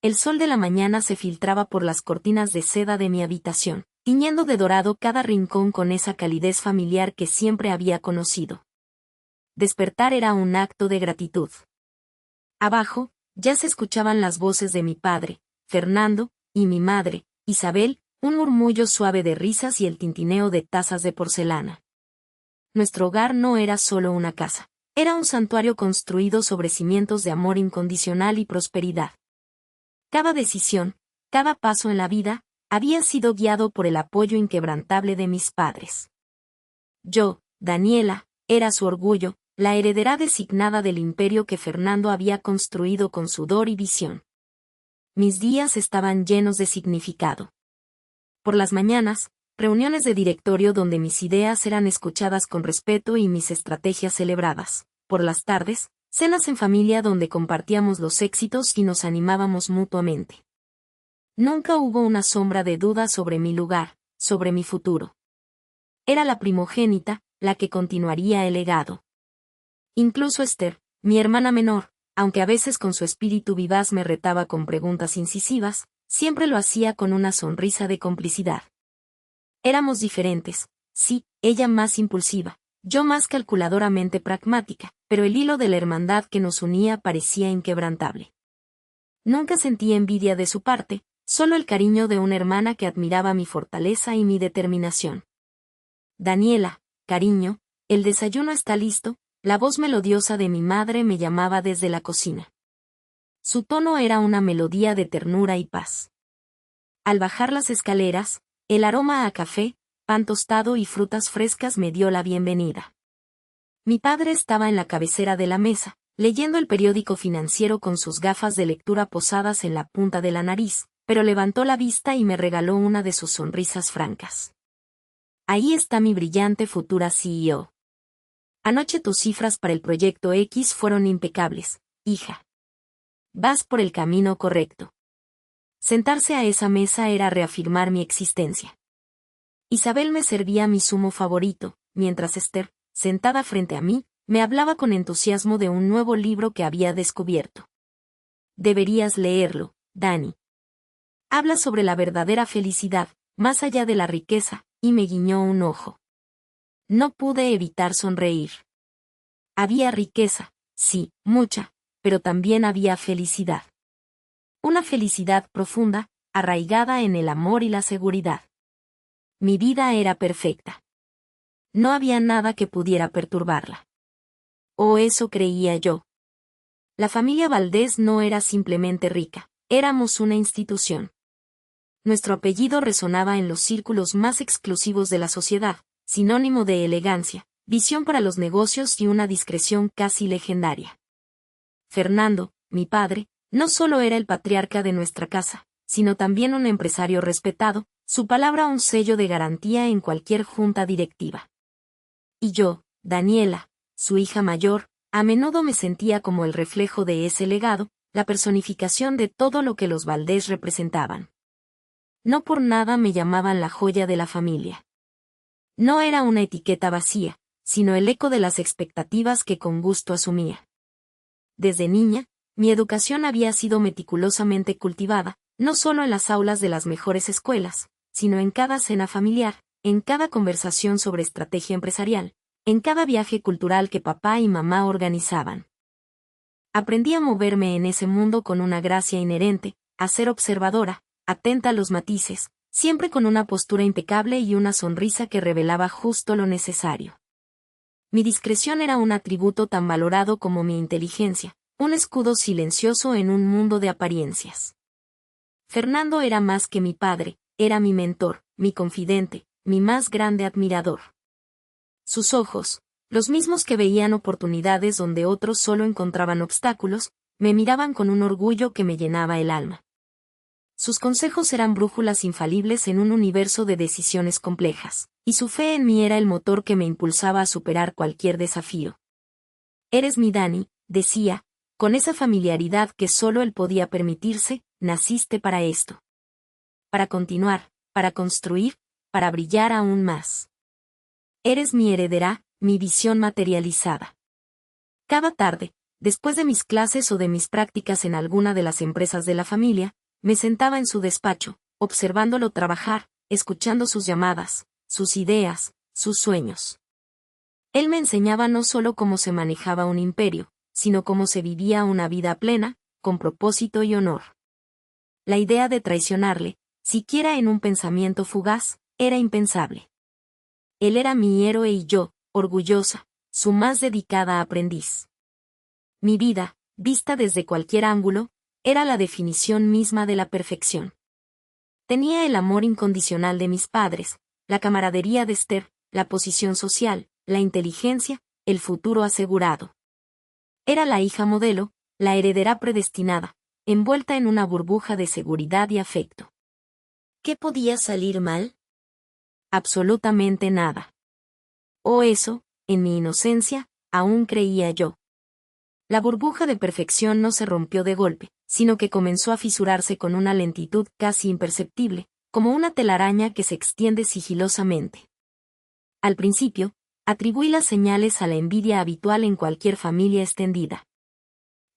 El sol de la mañana se filtraba por las cortinas de seda de mi habitación, tiñendo de dorado cada rincón con esa calidez familiar que siempre había conocido. Despertar era un acto de gratitud. Abajo, ya se escuchaban las voces de mi padre, Fernando, y mi madre, Isabel, un murmullo suave de risas y el tintineo de tazas de porcelana. Nuestro hogar no era solo una casa, era un santuario construido sobre cimientos de amor incondicional y prosperidad. Cada decisión, cada paso en la vida, había sido guiado por el apoyo inquebrantable de mis padres. Yo, Daniela, era su orgullo, la heredera designada del imperio que Fernando había construido con sudor y visión. Mis días estaban llenos de significado. Por las mañanas, reuniones de directorio donde mis ideas eran escuchadas con respeto y mis estrategias celebradas. Por las tardes, cenas en familia donde compartíamos los éxitos y nos animábamos mutuamente. Nunca hubo una sombra de duda sobre mi lugar, sobre mi futuro. Era la primogénita, la que continuaría el legado. Incluso Esther, mi hermana menor, aunque a veces con su espíritu vivaz me retaba con preguntas incisivas, siempre lo hacía con una sonrisa de complicidad. Éramos diferentes, sí, ella más impulsiva, yo más calculadoramente pragmática, pero el hilo de la hermandad que nos unía parecía inquebrantable. Nunca sentí envidia de su parte, solo el cariño de una hermana que admiraba mi fortaleza y mi determinación. Daniela, cariño, el desayuno está listo. La voz melodiosa de mi madre me llamaba desde la cocina. Su tono era una melodía de ternura y paz. Al bajar las escaleras, el aroma a café, pan tostado y frutas frescas me dio la bienvenida. Mi padre estaba en la cabecera de la mesa, leyendo el periódico financiero con sus gafas de lectura posadas en la punta de la nariz, pero levantó la vista y me regaló una de sus sonrisas francas. Ahí está mi brillante futura CEO. Anoche tus cifras para el proyecto X fueron impecables, hija. Vas por el camino correcto. Sentarse a esa mesa era reafirmar mi existencia. Isabel me servía mi zumo favorito, mientras Esther, sentada frente a mí, me hablaba con entusiasmo de un nuevo libro que había descubierto. Deberías leerlo, Dani. Habla sobre la verdadera felicidad, más allá de la riqueza, y me guiñó un ojo. No pude evitar sonreír. Había riqueza, sí, mucha, pero también había felicidad. Una felicidad profunda, arraigada en el amor y la seguridad. Mi vida era perfecta. No había nada que pudiera perturbarla. O eso creía yo. La familia Valdés no era simplemente rica, éramos una institución. Nuestro apellido resonaba en los círculos más exclusivos de la sociedad, sinónimo de elegancia, visión para los negocios y una discreción casi legendaria. Fernando, mi padre, no solo era el patriarca de nuestra casa, sino también un empresario respetado, su palabra un sello de garantía en cualquier junta directiva. Y yo, Daniela, su hija mayor, a menudo me sentía como el reflejo de ese legado, la personificación de todo lo que los Valdés representaban. No por nada me llamaban la joya de la familia. No era una etiqueta vacía, sino el eco de las expectativas que con gusto asumía. Desde niña, mi educación había sido meticulosamente cultivada, no solo en las aulas de las mejores escuelas, sino en cada cena familiar, en cada conversación sobre estrategia empresarial, en cada viaje cultural que papá y mamá organizaban. Aprendí a moverme en ese mundo con una gracia inherente, a ser observadora, atenta a los matices, siempre con una postura impecable y una sonrisa que revelaba justo lo necesario. Mi discreción era un atributo tan valorado como mi inteligencia, un escudo silencioso en un mundo de apariencias. Fernando era más que mi padre, era mi mentor, mi confidente, mi más grande admirador. Sus ojos, los mismos que veían oportunidades donde otros solo encontraban obstáculos, me miraban con un orgullo que me llenaba el alma. Sus consejos eran brújulas infalibles en un universo de decisiones complejas, y su fe en mí era el motor que me impulsaba a superar cualquier desafío. Eres mi Dani, decía, con esa familiaridad que solo él podía permitirse, naciste para esto. Para continuar, para construir, para brillar aún más. Eres mi heredera, mi visión materializada. Cada tarde, Después de mis clases o de mis prácticas en alguna de las empresas de la familia, me sentaba en su despacho, observándolo trabajar, escuchando sus llamadas, sus ideas, sus sueños. Él me enseñaba no solo cómo se manejaba un imperio, sino cómo se vivía una vida plena, con propósito y honor. La idea de traicionarle, siquiera en un pensamiento fugaz, era impensable. Él era mi héroe y yo, orgullosa, su más dedicada aprendiz. Mi vida, vista desde cualquier ángulo, era la definición misma de la perfección. Tenía el amor incondicional de mis padres, la camaradería de Esther, la posición social, la inteligencia, el futuro asegurado. Era la hija modelo, la heredera predestinada, envuelta en una burbuja de seguridad y afecto. ¿Qué podía salir mal? Absolutamente nada. O eso, en mi inocencia, aún creía yo. La burbuja de perfección no se rompió de golpe, sino que comenzó a fisurarse con una lentitud casi imperceptible, como una telaraña que se extiende sigilosamente. Al principio, atribuí las señales a la envidia habitual en cualquier familia extendida.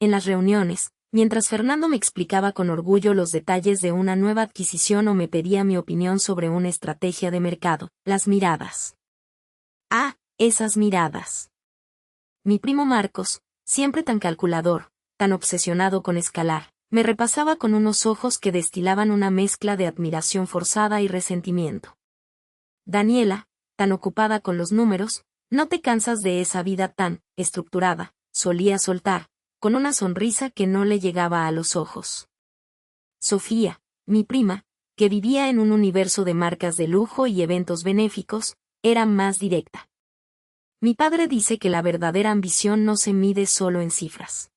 En las reuniones, mientras Fernando me explicaba con orgullo los detalles de una nueva adquisición o me pedía mi opinión sobre una estrategia de mercado, las miradas. Ah, esas miradas. Mi primo Marcos, siempre tan calculador, tan obsesionado con escalar, me repasaba con unos ojos que destilaban una mezcla de admiración forzada y resentimiento. Daniela, tan ocupada con los números, no te cansas de esa vida tan estructurada, solía soltar, con una sonrisa que no le llegaba a los ojos. Sofía, mi prima, que vivía en un universo de marcas de lujo y eventos benéficos, era más directa. Mi padre dice que la verdadera ambición no se mide solo en cifras.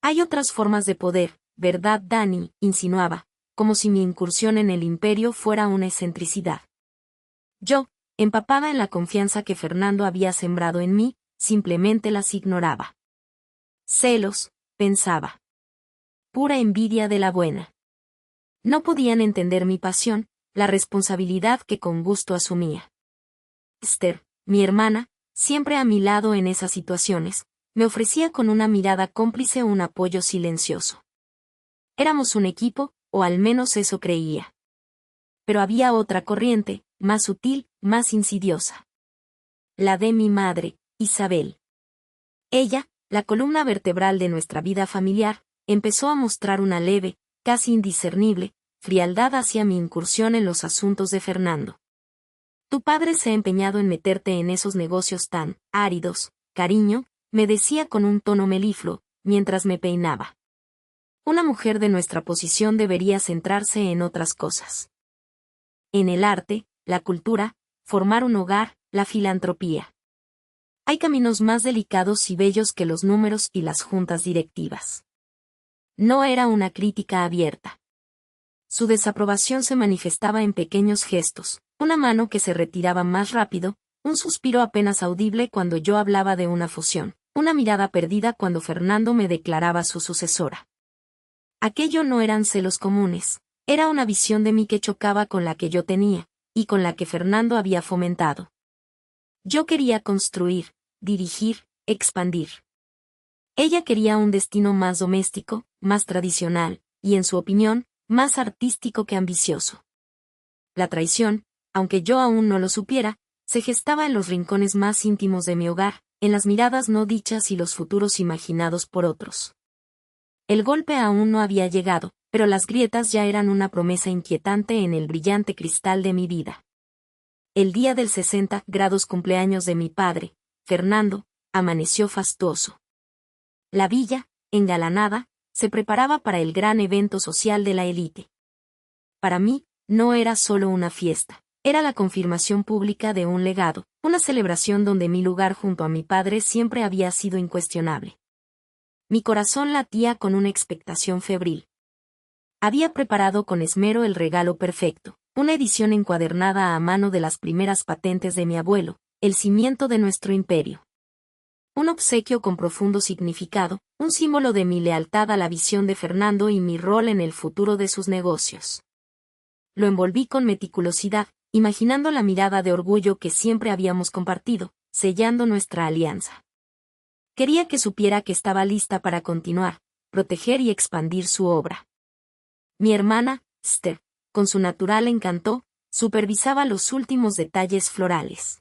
Hay otras formas de poder, ¿verdad, Dani?, insinuaba, como si mi incursión en el imperio fuera una excentricidad. Yo, empapada en la confianza que Fernando había sembrado en mí, simplemente las ignoraba. Celos, pensaba. Pura envidia de la buena. No podían entender mi pasión, la responsabilidad que con gusto asumía. Esther, mi hermana, siempre a mi lado en esas situaciones, me ofrecía con una mirada cómplice un apoyo silencioso. Éramos un equipo, o al menos eso creía. Pero había otra corriente, más sutil, más insidiosa. La de mi madre, Isabel. Ella, la columna vertebral de nuestra vida familiar, empezó a mostrar una leve, casi indiscernible, frialdad hacia mi incursión en los asuntos de Fernando. Tu padre se ha empeñado en meterte en esos negocios tan áridos, cariño, me decía con un tono melifluo, mientras me peinaba. Una mujer de nuestra posición debería centrarse en otras cosas. En el arte, la cultura, formar un hogar, la filantropía. Hay caminos más delicados y bellos que los números y las juntas directivas. No era una crítica abierta. Su desaprobación se manifestaba en pequeños gestos, una mano que se retiraba más rápido, un suspiro apenas audible cuando yo hablaba de una fusión, una mirada perdida cuando Fernando me declaraba su sucesora. Aquello no eran celos comunes, era una visión de mí que chocaba con la que yo tenía, y con la que Fernando había fomentado. Yo quería construir, dirigir, expandir. Ella quería un destino más doméstico, más tradicional, y en su opinión, más artístico que ambicioso. La traición, aunque yo aún no lo supiera, se gestaba en los rincones más íntimos de mi hogar, en las miradas no dichas y los futuros imaginados por otros. El golpe aún no había llegado, pero las grietas ya eran una promesa inquietante en el brillante cristal de mi vida. El día del 60 grados cumpleaños de mi padre, Fernando, amaneció fastuoso. La villa, engalanada, se preparaba para el gran evento social de la élite. Para mí, no era solo una fiesta, era la confirmación pública de un legado, una celebración donde mi lugar junto a mi padre siempre había sido incuestionable. Mi corazón latía con una expectación febril. Había preparado con esmero el regalo perfecto, una edición encuadernada a mano de las primeras patentes de mi abuelo, el cimiento de nuestro imperio. Un obsequio con profundo significado, un símbolo de mi lealtad a la visión de Fernando y mi rol en el futuro de sus negocios. Lo envolví con meticulosidad, imaginando la mirada de orgullo que siempre habíamos compartido, sellando nuestra alianza. Quería que supiera que estaba lista para continuar, proteger y expandir su obra. Mi hermana, Esther, con su natural encanto, supervisaba los últimos detalles florales.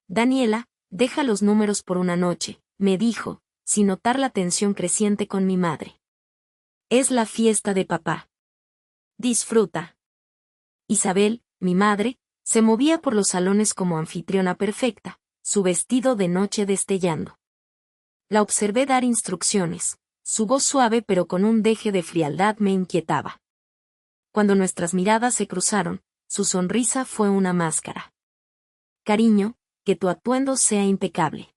Daniela, deja los números por una noche, me dijo, sin notar la tensión creciente con mi madre. Es la fiesta de papá. Disfruta. Isabel, mi madre, se movía por los salones como anfitriona perfecta, su vestido de noche destellando. La observé dar instrucciones, su voz suave pero con un deje de frialdad me inquietaba. Cuando nuestras miradas se cruzaron, su sonrisa fue una máscara. Cariño, que tu atuendo sea impecable.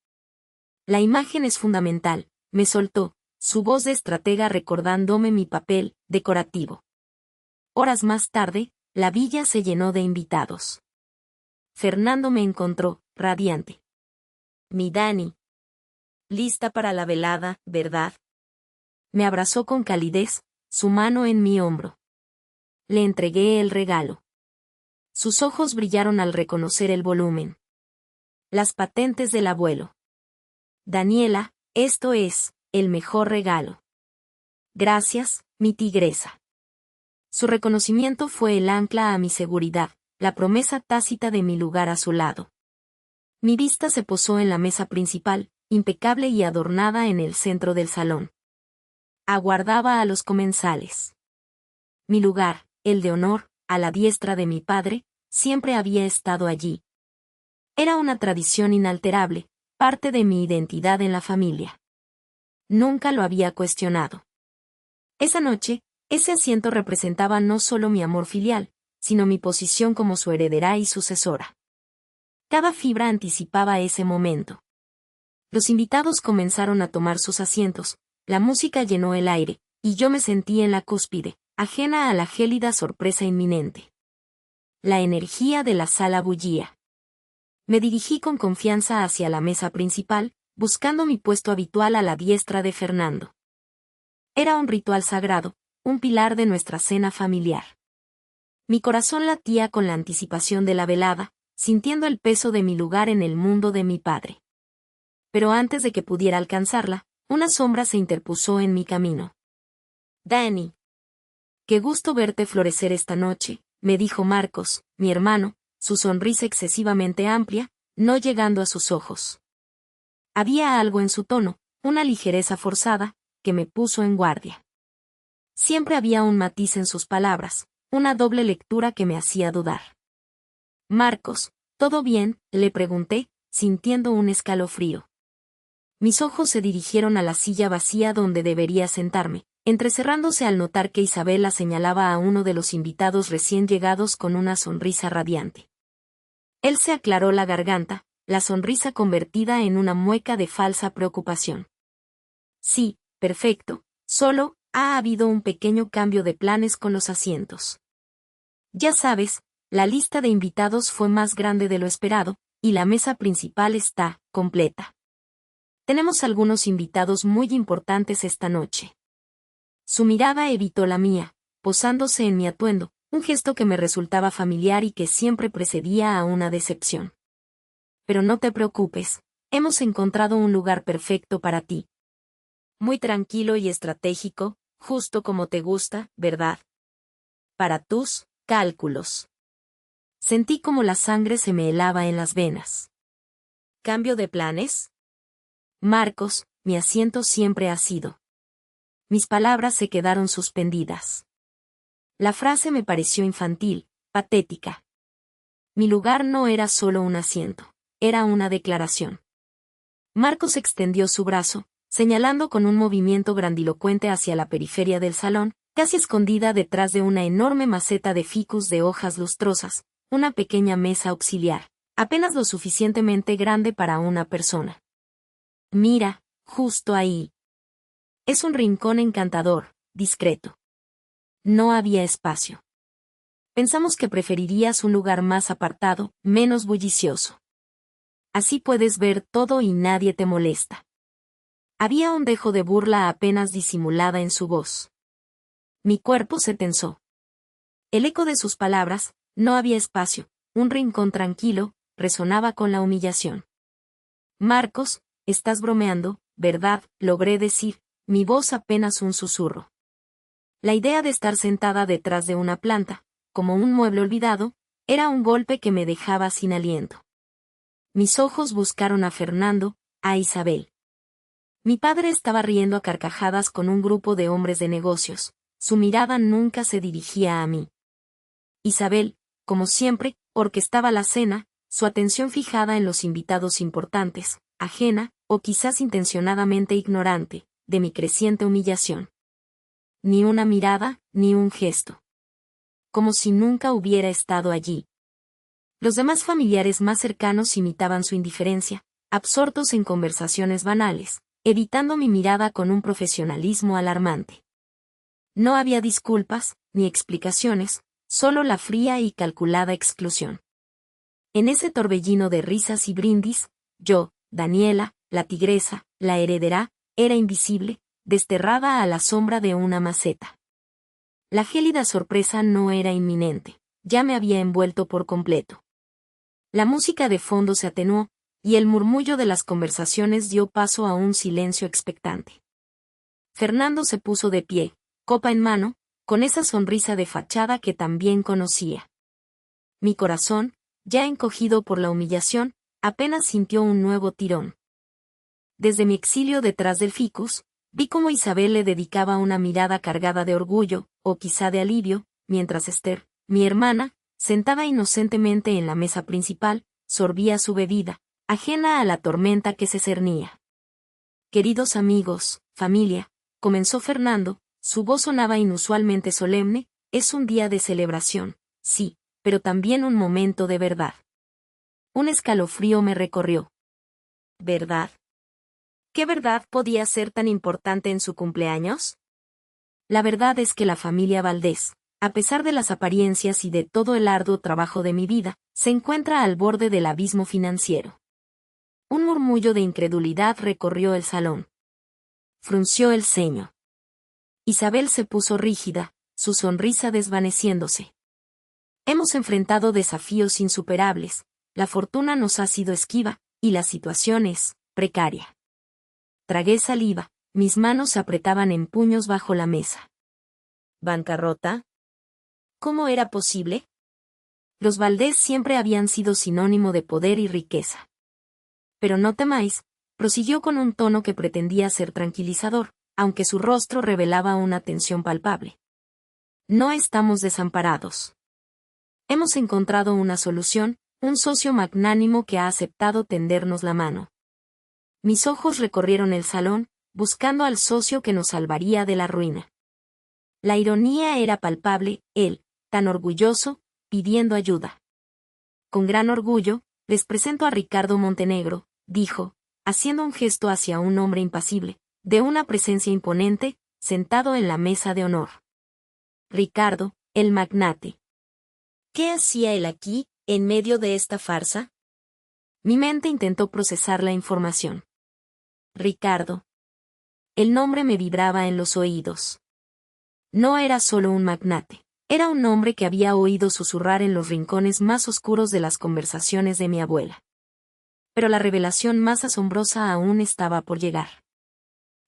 La imagen es fundamental, me soltó, su voz de estratega recordándome mi papel decorativo. Horas más tarde, la villa se llenó de invitados. Fernando me encontró, radiante. Mi Dani. Lista para la velada, ¿verdad? Me abrazó con calidez, su mano en mi hombro. Le entregué el regalo. Sus ojos brillaron al reconocer el volumen. Las patentes del abuelo. Daniela, esto es, el mejor regalo. Gracias, mi tigresa. Su reconocimiento fue el ancla a mi seguridad, la promesa tácita de mi lugar a su lado. Mi vista se posó en la mesa principal, impecable y adornada en el centro del salón. Aguardaba a los comensales. Mi lugar, el de honor, a la diestra de mi padre, siempre había estado allí. Era una tradición inalterable, parte de mi identidad en la familia. Nunca lo había cuestionado. Esa noche, ese asiento representaba no solo mi amor filial, sino mi posición como su heredera y sucesora. Cada fibra anticipaba ese momento. Los invitados comenzaron a tomar sus asientos, la música llenó el aire, y yo me sentí en la cúspide, ajena a la gélida sorpresa inminente. La energía de la sala bullía. Me dirigí con confianza hacia la mesa principal, buscando mi puesto habitual a la diestra de Fernando. Era un ritual sagrado, un pilar de nuestra cena familiar. Mi corazón latía con la anticipación de la velada, sintiendo el peso de mi lugar en el mundo de mi padre. Pero antes de que pudiera alcanzarla, una sombra se interpuso en mi camino. Dani. Qué gusto verte florecer esta noche, me dijo Marcos, mi hermano, su sonrisa excesivamente amplia, no llegando a sus ojos. Había algo en su tono, una ligereza forzada, que me puso en guardia. Siempre había un matiz en sus palabras, una doble lectura que me hacía dudar. Marcos, ¿todo bien?, le pregunté, sintiendo un escalofrío. Mis ojos se dirigieron a la silla vacía donde debería sentarme, entrecerrándose al notar que Isabela señalaba a uno de los invitados recién llegados con una sonrisa radiante. Él se aclaró la garganta, la sonrisa convertida en una mueca de falsa preocupación. Sí, perfecto, solo, ha habido un pequeño cambio de planes con los asientos. Ya sabes, la lista de invitados fue más grande de lo esperado, y la mesa principal está completa. Tenemos algunos invitados muy importantes esta noche. Su mirada evitó la mía, posándose en mi atuendo, un gesto que me resultaba familiar y que siempre precedía a una decepción. Pero no te preocupes, hemos encontrado un lugar perfecto para ti. Muy tranquilo y estratégico, justo como te gusta, ¿verdad? Para tus cálculos. Sentí como la sangre se me helaba en las venas. ¿Cambio de planes? Marcos, mi asiento siempre ha sido. Mis palabras se quedaron suspendidas. La frase me pareció infantil, patética. Mi lugar no era solo un asiento, era una declaración. Marcos extendió su brazo, señalando con un movimiento grandilocuente hacia la periferia del salón, casi escondida detrás de una enorme maceta de ficus de hojas lustrosas, una pequeña mesa auxiliar, apenas lo suficientemente grande para una persona. Mira, justo ahí. Es un rincón encantador, discreto. No había espacio. Pensamos que preferirías un lugar más apartado, menos bullicioso. Así puedes ver todo y nadie te molesta. Había un dejo de burla apenas disimulada en su voz. Mi cuerpo se tensó. El eco de sus palabras, no había espacio, un rincón tranquilo, resonaba con la humillación. Marcos, estás bromeando, ¿verdad?, logré decir, mi voz apenas un susurro. La idea de estar sentada detrás de una planta, como un mueble olvidado, era un golpe que me dejaba sin aliento. Mis ojos buscaron a Fernando, a Isabel. Mi padre estaba riendo a carcajadas con un grupo de hombres de negocios. Su mirada nunca se dirigía a mí. Isabel, como siempre, orquestaba la cena, su atención fijada en los invitados importantes, ajena, o quizás intencionadamente ignorante, de mi creciente humillación. Ni una mirada, ni un gesto. Como si nunca hubiera estado allí. Los demás familiares más cercanos imitaban su indiferencia, absortos en conversaciones banales, evitando mi mirada con un profesionalismo alarmante. No había disculpas, ni explicaciones, solo la fría y calculada exclusión. En ese torbellino de risas y brindis, yo, Daniela, la tigresa, la heredera, era invisible, desterrada a la sombra de una maceta. La gélida sorpresa no era inminente, ya me había envuelto por completo. La música de fondo se atenuó, y el murmullo de las conversaciones dio paso a un silencio expectante. Fernando se puso de pie, copa en mano, con esa sonrisa de fachada que también conocía. Mi corazón, ya encogido por la humillación, apenas sintió un nuevo tirón. Desde mi exilio detrás del ficus, vi cómo Isabel le dedicaba una mirada cargada de orgullo, o quizá de alivio, mientras Esther, mi hermana, sentada inocentemente en la mesa principal, sorbía su bebida, ajena a la tormenta que se cernía. Queridos amigos, familia, comenzó Fernando, su voz sonaba inusualmente solemne, es un día de celebración, sí, pero también un momento de verdad. Un escalofrío me recorrió. ¿Verdad? ¿Qué verdad podía ser tan importante en su cumpleaños? La verdad es que la familia Valdés, a pesar de las apariencias y de todo el arduo trabajo de mi vida, se encuentra al borde del abismo financiero. Un murmullo de incredulidad recorrió el salón. Frunció el ceño. Isabel se puso rígida, su sonrisa desvaneciéndose. Hemos enfrentado desafíos insuperables, la fortuna nos ha sido esquiva, y la situación es precaria. Tragué saliva, mis manos se apretaban en puños bajo la mesa. ¿Bancarrota? ¿Cómo era posible? Los Valdés siempre habían sido sinónimo de poder y riqueza. Pero no temáis, prosiguió con un tono que pretendía ser tranquilizador, aunque su rostro revelaba una tensión palpable. No estamos desamparados. Hemos encontrado una solución, un socio magnánimo que ha aceptado tendernos la mano. Mis ojos recorrieron el salón, buscando al socio que nos salvaría de la ruina. La ironía era palpable, él, tan orgulloso, pidiendo ayuda. Con gran orgullo, les presento a Ricardo Montenegro, dijo, haciendo un gesto hacia un hombre impasible, de una presencia imponente, sentado en la mesa de honor. Ricardo, el magnate. ¿Qué hacía él aquí, en medio de esta farsa? Mi mente intentó procesar la información. Ricardo. El nombre me vibraba en los oídos. No era solo un magnate, era un hombre que había oído susurrar en los rincones más oscuros de las conversaciones de mi abuela. Pero la revelación más asombrosa aún estaba por llegar.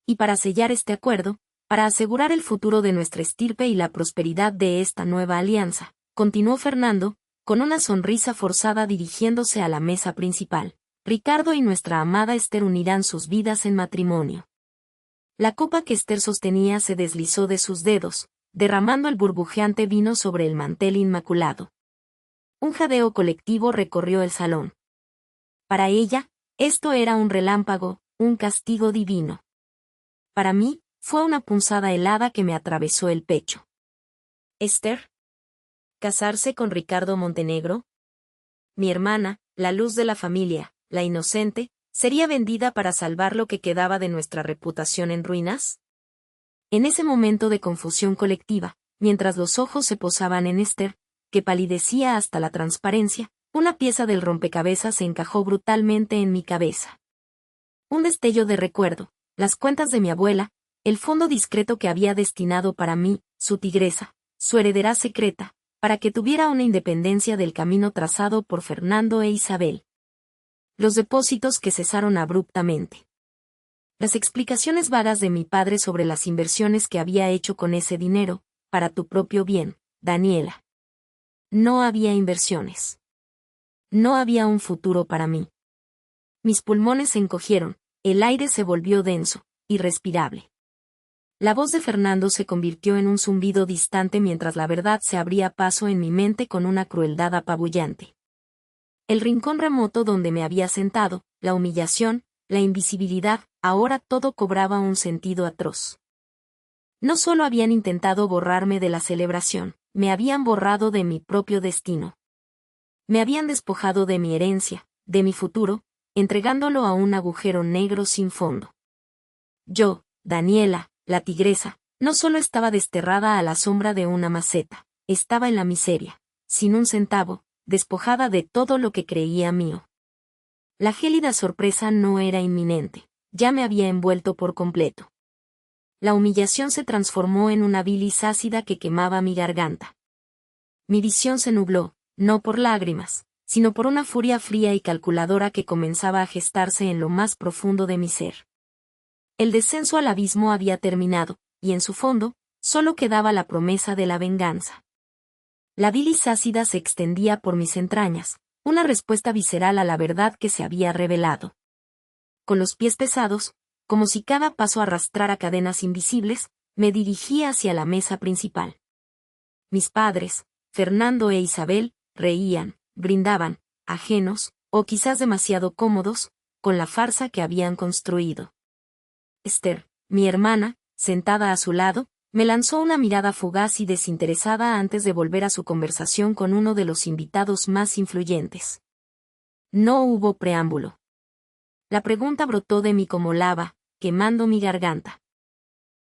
Y para sellar este acuerdo, para asegurar el futuro de nuestra estirpe y la prosperidad de esta nueva alianza, continuó Fernando, con una sonrisa forzada dirigiéndose a la mesa principal, Ricardo y nuestra amada Esther unirán sus vidas en matrimonio. La copa que Esther sostenía se deslizó de sus dedos, derramando el burbujeante vino sobre el mantel inmaculado. Un jadeo colectivo recorrió el salón. Para ella, esto era un relámpago, un castigo divino. Para mí, fue una punzada helada que me atravesó el pecho. ¿Esther? ¿Casarse con Ricardo Montenegro? Mi hermana, la luz de la familia, la inocente, ¿sería vendida para salvar lo que quedaba de nuestra reputación en ruinas? En ese momento de confusión colectiva, mientras los ojos se posaban en Esther, que palidecía hasta la transparencia, una pieza del rompecabezas se encajó brutalmente en mi cabeza. Un destello de recuerdo, las cuentas de mi abuela, el fondo discreto que había destinado para mí, su tigresa, su heredera secreta, para que tuviera una independencia del camino trazado por Fernando e Isabel. Los depósitos que cesaron abruptamente. Las explicaciones vagas de mi padre sobre las inversiones que había hecho con ese dinero, para tu propio bien, Daniela. No había inversiones. No había un futuro para mí. Mis pulmones se encogieron, el aire se volvió denso, irrespirable. La voz de Fernando se convirtió en un zumbido distante mientras la verdad se abría paso en mi mente con una crueldad apabullante. El rincón remoto donde me había sentado, la humillación, la invisibilidad, ahora todo cobraba un sentido atroz. No solo habían intentado borrarme de la celebración, me habían borrado de mi propio destino. Me habían despojado de mi herencia, de mi futuro, entregándolo a un agujero negro sin fondo. Yo, Daniela, la tigresa, no solo estaba desterrada a la sombra de una maceta, estaba en la miseria, sin un centavo, despojada de todo lo que creía mío. La gélida sorpresa no era inminente, ya me había envuelto por completo. La humillación se transformó en una bilis ácida que quemaba mi garganta. Mi visión se nubló, no por lágrimas, sino por una furia fría y calculadora que comenzaba a gestarse en lo más profundo de mi ser. El descenso al abismo había terminado, y en su fondo, solo quedaba la promesa de la venganza. La bilis ácida se extendía por mis entrañas, una respuesta visceral a la verdad que se había revelado. Con los pies pesados, como si cada paso arrastrara cadenas invisibles, me dirigí hacia la mesa principal. Mis padres, Fernando e Isabel, reían, brindaban, ajenos, o quizás demasiado cómodos, con la farsa que habían construido. Esther, mi hermana, sentada a su lado, me lanzó una mirada fugaz y desinteresada antes de volver a su conversación con uno de los invitados más influyentes. No hubo preámbulo. La pregunta brotó de mí como lava, quemando mi garganta.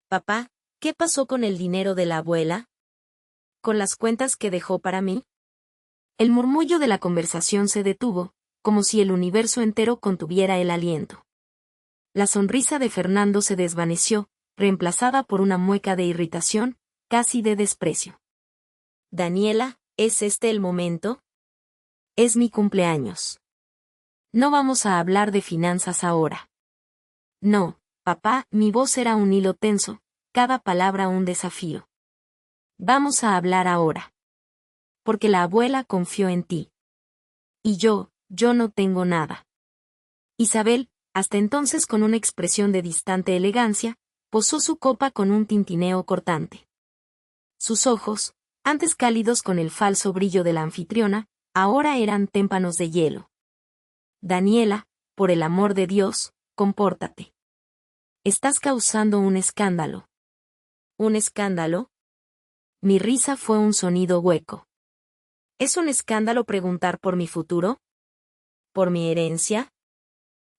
Papá, ¿qué pasó con el dinero de la abuela? ¿Con las cuentas que dejó para mí? El murmullo de la conversación se detuvo, como si el universo entero contuviera el aliento. La sonrisa de Fernando se desvaneció, reemplazada por una mueca de irritación, casi de desprecio. Daniela, ¿es este el momento? Es mi cumpleaños. No vamos a hablar de finanzas ahora. No, papá, mi voz era un hilo tenso, cada palabra un desafío. Vamos a hablar ahora. Porque la abuela confió en ti. Y yo no tengo nada. Isabel, hasta entonces con una expresión de distante elegancia, posó su copa con un tintineo cortante. Sus ojos, antes cálidos con el falso brillo de la anfitriona, ahora eran témpanos de hielo. Daniela, por el amor de Dios, compórtate. Estás causando un escándalo. ¿Un escándalo? Mi risa fue un sonido hueco. ¿Es un escándalo preguntar por mi futuro? ¿Por mi herencia?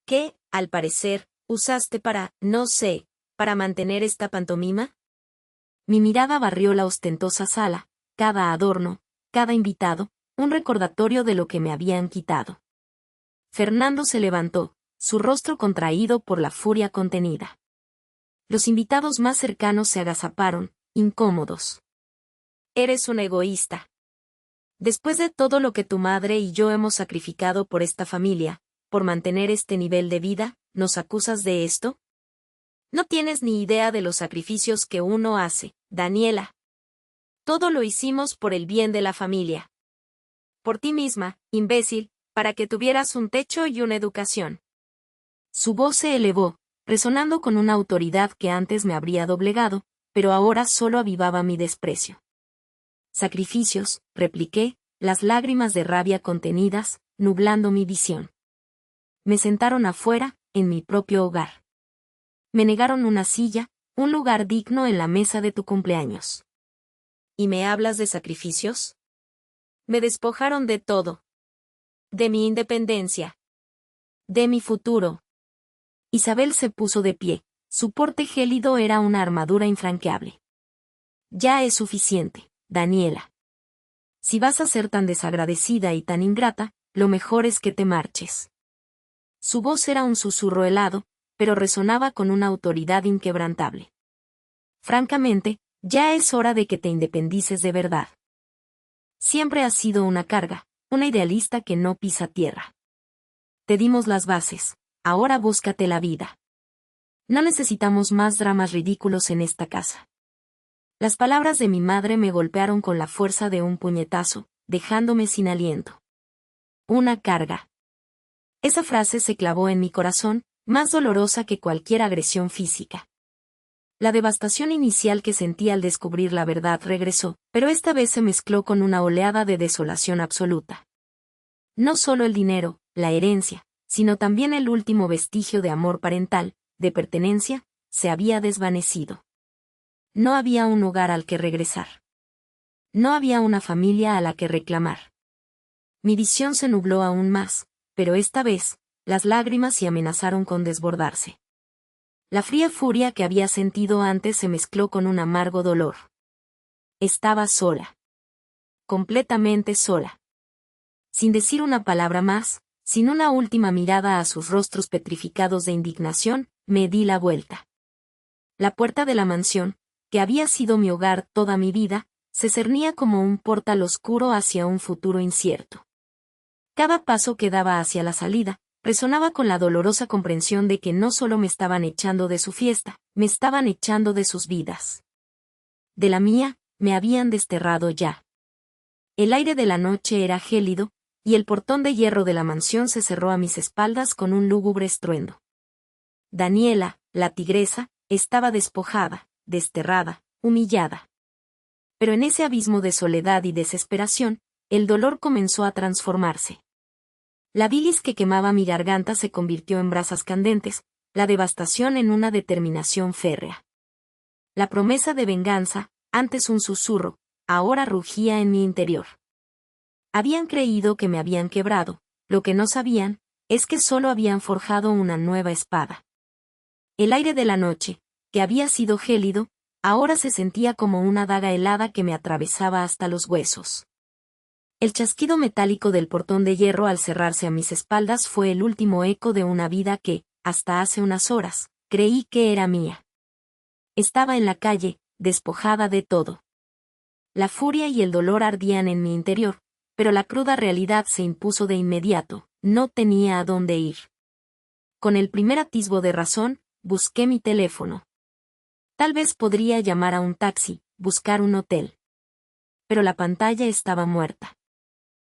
¿Qué, al parecer, usaste no sé, para mantener esta pantomima? Mi mirada barrió la ostentosa sala, cada adorno, cada invitado, un recordatorio de lo que me habían quitado. Fernando se levantó, su rostro contraído por la furia contenida. Los invitados más cercanos se agazaparon, incómodos. Eres un egoísta. Después de todo lo que tu madre y yo hemos sacrificado por esta familia, por mantener este nivel de vida, ¿nos acusas de esto? No tienes ni idea de los sacrificios que uno hace, Daniela. Todo lo hicimos por el bien de la familia. Por ti misma, imbécil, para que tuvieras un techo y una educación. Su voz se elevó, resonando con una autoridad que antes me habría doblegado, pero ahora solo avivaba mi desprecio. Sacrificios, repliqué, las lágrimas de rabia contenidas, nublando mi visión. Me sentaron afuera, en mi propio hogar. Me negaron una silla, un lugar digno en la mesa de tu cumpleaños. ¿Y me hablas de sacrificios? Me despojaron de todo. De mi independencia. De mi futuro. Isabel se puso de pie, su porte gélido era una armadura infranqueable. Ya es suficiente, Daniela. Si vas a ser tan desagradecida y tan ingrata, lo mejor es que te marches. Su voz era un susurro helado, pero resonaba con una autoridad inquebrantable. Francamente, ya es hora de que te independices de verdad. Siempre has sido una carga, una idealista que no pisa tierra. Te dimos las bases, ahora búscate la vida. No necesitamos más dramas ridículos en esta casa. Las palabras de mi madre me golpearon con la fuerza de un puñetazo, dejándome sin aliento. Una carga. Esa frase se clavó en mi corazón, más dolorosa que cualquier agresión física. La devastación inicial que sentí al descubrir la verdad regresó, pero esta vez se mezcló con una oleada de desolación absoluta. No solo el dinero, la herencia, sino también el último vestigio de amor parental, de pertenencia, se había desvanecido. No había un hogar al que regresar. No había una familia a la que reclamar. Mi visión se nubló aún más, pero esta vez, las lágrimas se amenazaron con desbordarse. La fría furia que había sentido antes se mezcló con un amargo dolor. Estaba sola. Completamente sola. Sin decir una palabra más, sin una última mirada a sus rostros petrificados de indignación, me di la vuelta. La puerta de la mansión, que había sido mi hogar toda mi vida, se cernía como un portal oscuro hacia un futuro incierto. Cada paso que daba hacia la salida, resonaba con la dolorosa comprensión de que no solo me estaban echando de su fiesta, me estaban echando de sus vidas. De la mía, me habían desterrado ya. El aire de la noche era gélido, y el portón de hierro de la mansión se cerró a mis espaldas con un lúgubre estruendo. Daniela, la tigresa, estaba despojada, desterrada, humillada. Pero en ese abismo de soledad y desesperación, el dolor comenzó a transformarse. La bilis que quemaba mi garganta se convirtió en brasas candentes, la devastación en una determinación férrea. La promesa de venganza, antes un susurro, ahora rugía en mi interior. Habían creído que me habían quebrado, lo que no sabían, es que solo habían forjado una nueva espada. El aire de la noche, que había sido gélido, ahora se sentía como una daga helada que me atravesaba hasta los huesos. El chasquido metálico del portón de hierro al cerrarse a mis espaldas fue el último eco de una vida que, hasta hace unas horas, creí que era mía. Estaba en la calle, despojada de todo. La furia y el dolor ardían en mi interior, pero la cruda realidad se impuso de inmediato, no tenía a dónde ir. Con el primer atisbo de razón, busqué mi teléfono. Tal vez podría llamar a un taxi, buscar un hotel. Pero la pantalla estaba muerta.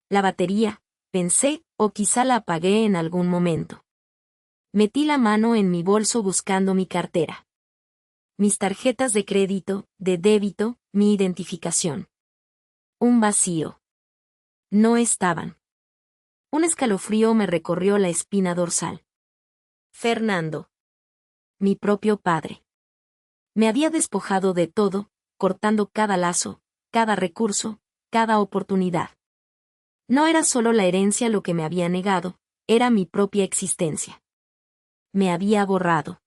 La batería, pensé, o quizá la apagué en algún momento. Metí la mano en mi bolso buscando mi cartera. Mis tarjetas de crédito, de débito, mi identificación. Un vacío. No estaban. Un escalofrío me recorrió la espina dorsal. Fernando. Mi propio padre. Me había despojado de todo, cortando cada lazo, cada recurso, cada oportunidad. No era solo la herencia lo que me había negado, era mi propia existencia. Me había borrado.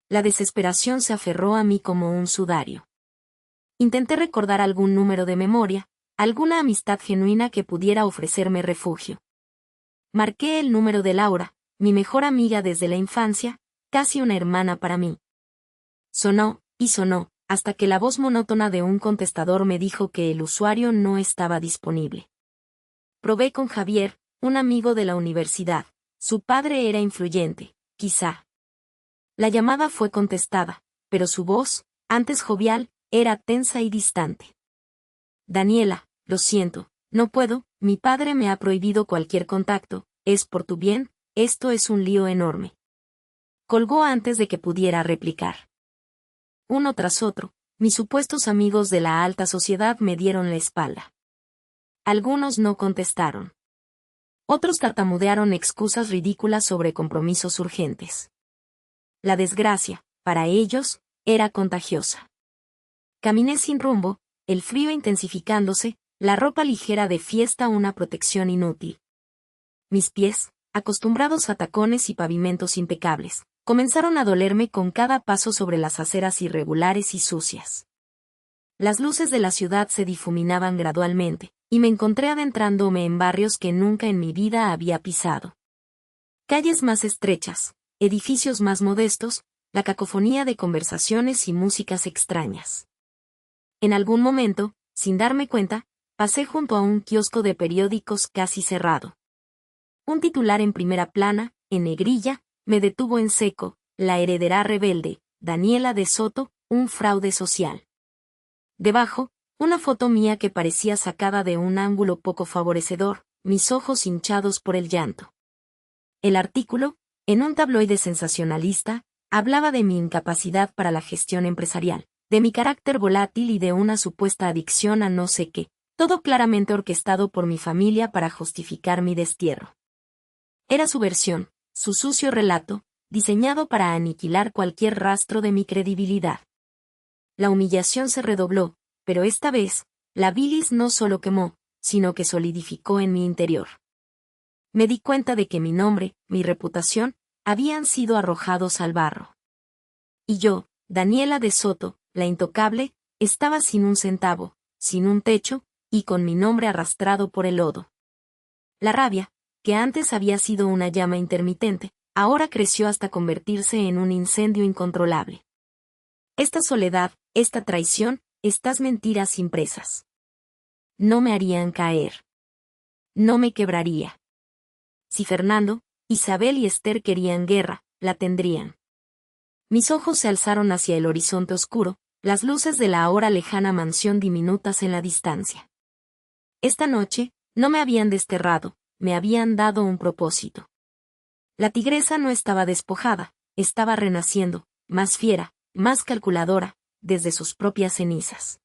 La desesperación se aferró a mí como un sudario. Intenté recordar algún número de memoria, alguna amistad genuina que pudiera ofrecerme refugio. Marqué el número de Laura, mi mejor amiga desde la infancia, casi una hermana para mí. Sonó, y sonó, hasta que la voz monótona de un contestador me dijo que el usuario no estaba disponible. Probé con Javier, un amigo de la universidad. Su padre era influyente, quizá. La llamada fue contestada, pero su voz, antes jovial, era tensa y distante. Daniela, lo siento, no puedo, mi padre me ha prohibido cualquier contacto, es por tu bien, esto es un lío enorme. Colgó antes de que pudiera replicar. Uno tras otro, mis supuestos amigos de la alta sociedad me dieron la espalda. Algunos no contestaron. Otros tartamudearon excusas ridículas sobre compromisos urgentes. La desgracia, para ellos, era contagiosa. Caminé sin rumbo, el frío intensificándose, la ropa ligera de fiesta una protección inútil. Mis pies, acostumbrados a tacones y pavimentos impecables, comenzaron a dolerme con cada paso sobre las aceras irregulares y sucias. Las luces de la ciudad se difuminaban gradualmente, y me encontré adentrándome en barrios que nunca en mi vida había pisado. Calles más estrechas, edificios más modestos, la cacofonía de conversaciones y músicas extrañas. En algún momento, sin darme cuenta, pasé junto a un kiosco de periódicos casi cerrado. Un titular en primera plana, en negrilla, me detuvo en seco, la heredera rebelde, Daniela de Soto, un fraude social. Debajo, una foto mía que parecía sacada de un ángulo poco favorecedor, mis ojos hinchados por el llanto. El artículo, en un tabloide sensacionalista, hablaba de mi incapacidad para la gestión empresarial, de mi carácter volátil y de una supuesta adicción a no sé qué, todo claramente orquestado por mi familia para justificar mi destierro. Era su versión, su sucio relato, diseñado para aniquilar cualquier rastro de mi credibilidad. La humillación se redobló, pero esta vez, la bilis no solo quemó, sino que solidificó en mi interior. Me di cuenta de que mi nombre, mi reputación, habían sido arrojados al barro. Y yo, Daniela de Soto, la intocable, estaba sin un centavo, sin un techo, y con mi nombre arrastrado por el lodo. La rabia, que antes había sido una llama intermitente, ahora creció hasta convertirse en un incendio incontrolable. Esta soledad, esta traición, estas mentiras impresas. No me harían caer. No me quebraría. Si Fernando, Isabel y Esther querían guerra, la tendrían. Mis ojos se alzaron hacia el horizonte oscuro, las luces de la ahora lejana mansión diminutas en la distancia. Esta noche, no me habían desterrado, me habían dado un propósito. La tigresa no estaba despojada, estaba renaciendo, más fiera, más calculadora, desde sus propias cenizas.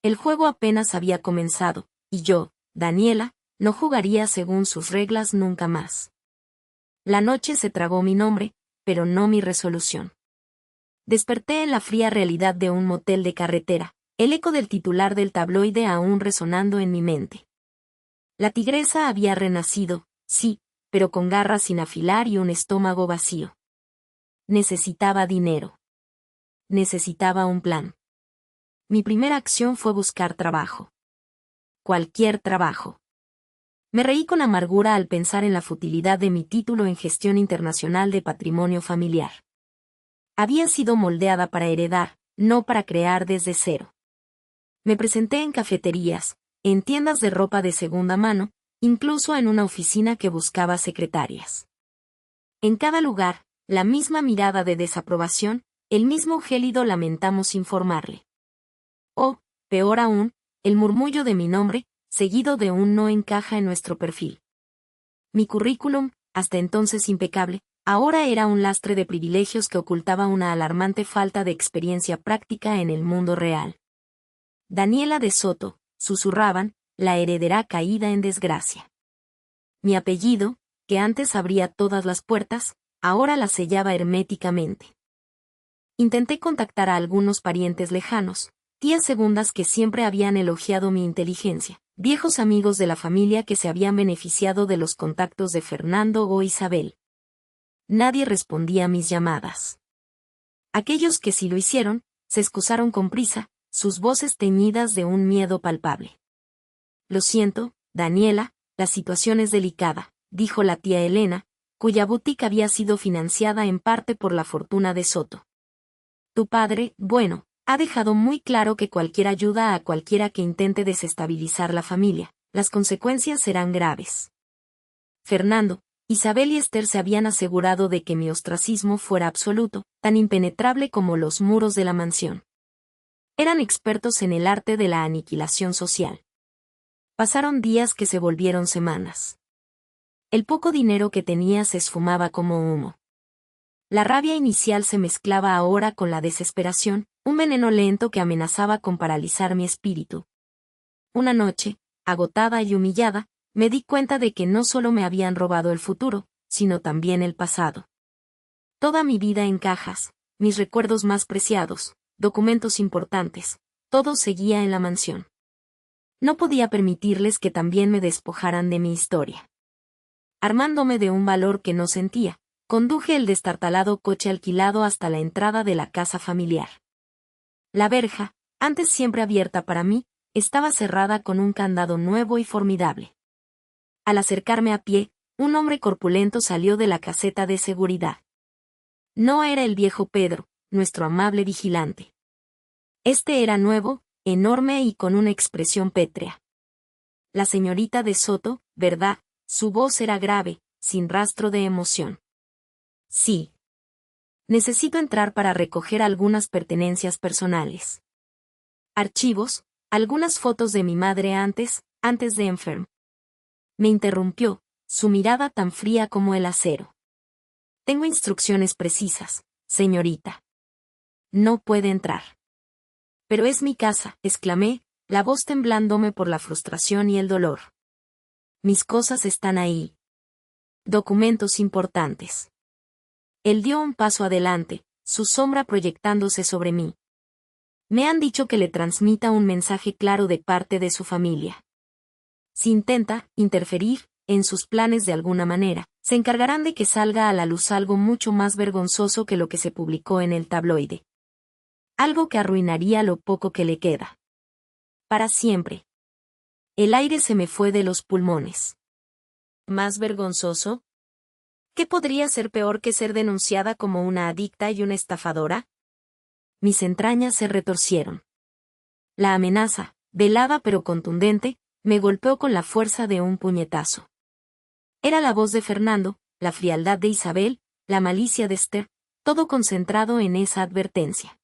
El juego apenas había comenzado, y yo, Daniela, no jugaría según sus reglas nunca más. La noche se tragó mi nombre, pero no mi resolución. Desperté en la fría realidad de un motel de carretera, el eco del titular del tabloide aún resonando en mi mente. La tigresa había renacido, sí, pero con garras sin afilar y un estómago vacío. Necesitaba dinero. Necesitaba un plan. Mi primera acción fue buscar trabajo. Cualquier trabajo. Me reí con amargura al pensar en la futilidad de mi título en Gestión Internacional de Patrimonio Familiar. Había sido moldeada para heredar, no para crear desde cero. Me presenté en cafeterías, en tiendas de ropa de segunda mano, incluso en una oficina que buscaba secretarias. En cada lugar, la misma mirada de desaprobación, el mismo gélido lamentamos informarle. O, peor aún, el murmullo de mi nombre, seguido de un no encaja en nuestro perfil. Mi currículum, hasta entonces impecable, ahora era un lastre de privilegios que ocultaba una alarmante falta de experiencia práctica en el mundo real. Daniela de Soto, susurraban, la heredera caída en desgracia. Mi apellido, que antes abría todas las puertas, ahora las sellaba herméticamente. Intenté contactar a algunos parientes lejanos, tías segundas que siempre habían elogiado mi inteligencia, viejos amigos de la familia que se habían beneficiado de los contactos de Fernando o Isabel. Nadie respondía a mis llamadas. Aquellos que sí lo hicieron, se excusaron con prisa, sus voces teñidas de un miedo palpable. Lo siento, Daniela, la situación es delicada, dijo la tía Elena, cuya boutique había sido financiada en parte por la fortuna de Soto. Tu padre, bueno, ha dejado muy claro que cualquier ayuda a cualquiera que intente desestabilizar la familia, las consecuencias serán graves. Fernando, Isabel y Esther se habían asegurado de que mi ostracismo fuera absoluto, tan impenetrable como los muros de la mansión. Eran expertos en el arte de la aniquilación social. Pasaron días que se volvieron semanas. El poco dinero que tenía se esfumaba como humo. La rabia inicial se mezclaba ahora con la desesperación, un veneno lento que amenazaba con paralizar mi espíritu. Una noche, agotada y humillada, me di cuenta de que no solo me habían robado el futuro, sino también el pasado. Toda mi vida en cajas, mis recuerdos más preciados, documentos importantes, todo seguía en la mansión. No podía permitirles que también me despojaran de mi historia. Armándome de un valor que no sentía, conduje el destartalado coche alquilado hasta la entrada de la casa familiar. La verja, antes siempre abierta para mí, estaba cerrada con un candado nuevo y formidable. Al acercarme a pie, un hombre corpulento salió de la caseta de seguridad. No era el viejo Pedro, nuestro amable vigilante. Este era nuevo, enorme y con una expresión pétrea. La señorita de Soto, ¿verdad? Su voz era grave, sin rastro de emoción. Sí. Necesito entrar para recoger algunas pertenencias personales. Archivos, algunas fotos de mi madre antes de enfermar. Me interrumpió, su mirada tan fría como el acero. Tengo instrucciones precisas, señorita. No puede entrar. Pero es mi casa, exclamé, la voz temblándome por la frustración y el dolor. Mis cosas están ahí. Documentos importantes. Él dio un paso adelante, su sombra proyectándose sobre mí. Me han dicho que le transmita un mensaje claro de parte de su familia. Si intenta interferir en sus planes de alguna manera, se encargarán de que salga a la luz algo mucho más vergonzoso que lo que se publicó en el tabloide. Algo que arruinaría lo poco que le queda. Para siempre. El aire se me fue de los pulmones. ¿Más vergonzoso? ¿Qué podría ser peor que ser denunciada como una adicta y una estafadora? Mis entrañas se retorcieron. La amenaza, velada pero contundente, me golpeó con la fuerza de un puñetazo. Era la voz de Fernando, la frialdad de Isabel, la malicia de Esther, todo concentrado en esa advertencia.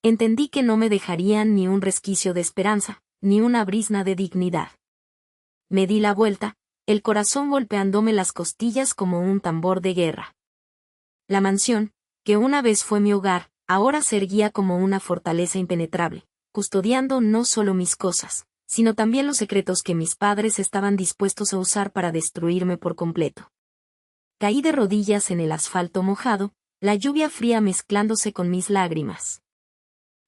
Entendí que no me dejarían ni un resquicio de esperanza, ni una brizna de dignidad. Me di la vuelta, el corazón golpeándome las costillas como un tambor de guerra. La mansión, que una vez fue mi hogar, ahora se erguía como una fortaleza impenetrable, custodiando no solo mis cosas, sino también los secretos que mis padres estaban dispuestos a usar para destruirme por completo. Caí de rodillas en el asfalto mojado, la lluvia fría mezclándose con mis lágrimas.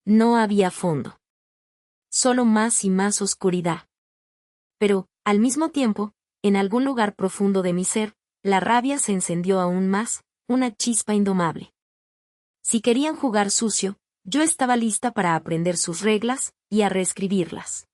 No había fondo. Solo más y más oscuridad. Pero, al mismo tiempo, en algún lugar profundo de mi ser, la rabia se encendió aún más, una chispa indomable. Si querían jugar sucio, yo estaba lista para aprender sus reglas y a reescribirlas.